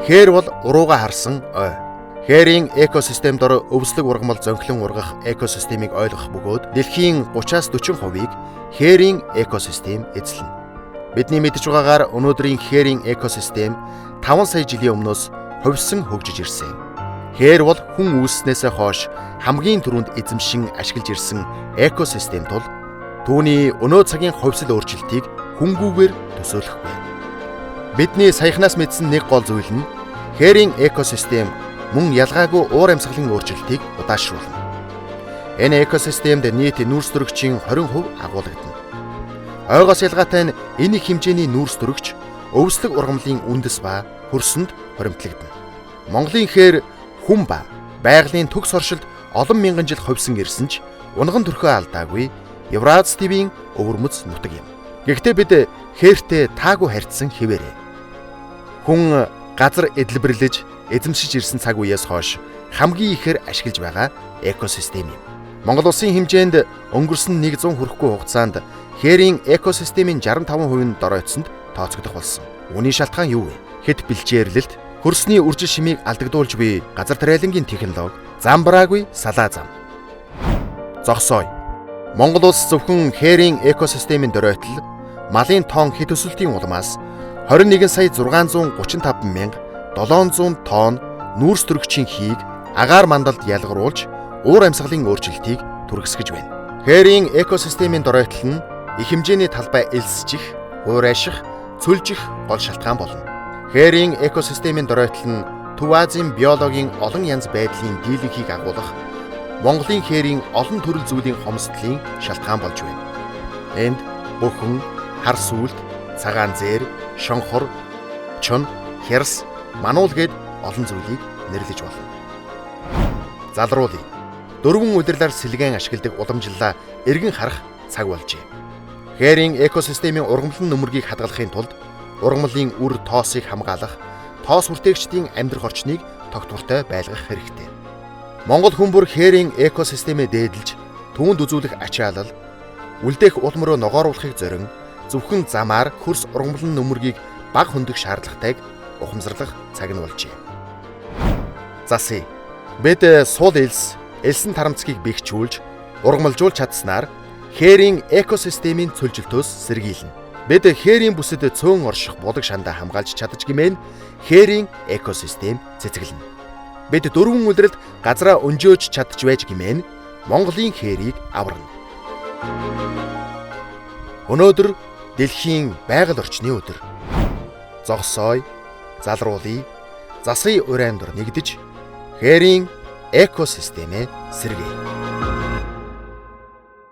Хээр бол урууга харсан ой. Хээрийн экосистем дор өвслөг ургамал зөнхлөн ургах экосистемийг ойлгох бөгөөд дэлхийн 30-40%-ийг хээрийн экосистем эзэлнэ. Бидний мэдж байгаагаар өнөөдрийн хээрийн экосистем 5 сая жилийн өмнөөс хувьсан хөгжиж ирсэн. Хээр бол хүн үүснээсээ хойш хамгийн түрүүнд эзэмшин ашиглаж ирсэн экосистем тул түүний өнөө цагийн хувьсэл өөрчлөлтийг хөнгүүгээр төсөөлөхгүй. Бидний саяхнаас мэдсэн нэг гол зүйл нь хээрийн экосистем мөн ялгаагүй уур амьсгалын өөрчлөлтийг удаашруулна. Энэ экосистемд нийт нүүрс төрөгчийн 20% агуулгадна. Ойгоос ялгаатай нь энэ их хэмжээний нүүрс төрөгч өвслөг ургамлын үндэс ба хөрсөнд хоримтлагдана. Монголын хээр хүн ба байгалийн төгс оршилд олон мянган жил хувьсан ирсэн ч унган төрхөө алдаагүй Еврази твийн өвөрмөц нутаг юм. Гэхдээ бид хээртэй таагүй харьцсан хэвээрээ. Хүн газар эдлбэрлэж эзэмшиж ирсэн цаг үеэс хойш хамгийн ихээр ашиглаж байгаа экосистем юм. Монгол улсын хэмжээнд өнгөрсөн 100 хүрэхгүй хугацаанд хээрийн экосистемийн 65% нь доройтсонд тооцогдох болсон. Үүний шалтгаан юу вэ? Хэд бэлчээрлэлт, хөрсний үржил шимийг алдагдуулж буй газар тариалангийн технологи, замбраагүй салаа зам. Зогсооё. Монгол улс зөвхөн хээрийн экосистемийн доройтол малын тоон хэд өсөлтийн улмаас 21 сая 635 мянга 700 тонн нүүрс төрөгчийн хийг агаар мандалд ялгаруулж уур амьсгалын өөрчлөлтийг түргэсгэж байна. Хээрийн экосистемийн доройтол нь их хэмжээний талбай элсжих, хуурайших, цөлжих гол шалтгаан болно. Хээрийн экосистемийн доройтол нь Төв Азийн биологийн олон янз байдлын дийлэнхийг агуулах Монголын хээрийн олон төрөл зүйлийн хомсдлын шалтгаан болж байна. Энд бүхэн, хар сүлд, цагаан зээр, шонхор, чун, хярс, мануул гээд олон зүйлийг нэрлэж болно. Залруулъя. Дөрвөн удирлаар сэлгэн ашигладаг уламжлалаа эргэн харах цаг болжээ. Хээрийн экосистемийн ургамлын нөмөргийг хадгалахын тулд ургамлын үр тоосыг хамгаалах, тоос хүртээгчдийн амьдрах орчныг тогтвортой байлгах хэрэгтэй. Монгол хүн бүр хээрийн экосистемээ дээдлж, түүнд үзүүлэх ачаалал, үлдээх улам руу ногооруулахыг зорин зөвхөн замаар хөрс ургамлын нөмөргийг бага хөндөх шаардлагатайг ухамсарлах цаг нь болжээ. Засъя. Бид суул элсэн тарамцгийг бэхжүүлж, ургамлжуулж чадсанаар хээрийн экосистемийн цөлжилтөөс сэргийлнэ. Бид хээрийн бүсэд цөөн орших булаг шандаа хамгаалж чадаж гэмээн хээрийн экосистем цэцгэлнэ. Бид дөрвөн үлрэлд газраа өнжөөж чадж байж гэмээн Монголын хээрийг аварна. Өнөөдөр дэлхийн байгаль орчны өдөр. Зогсооё, залруулъя, засъя урайнд дур нэгдэж хээрийн экосистемээ сэргээе.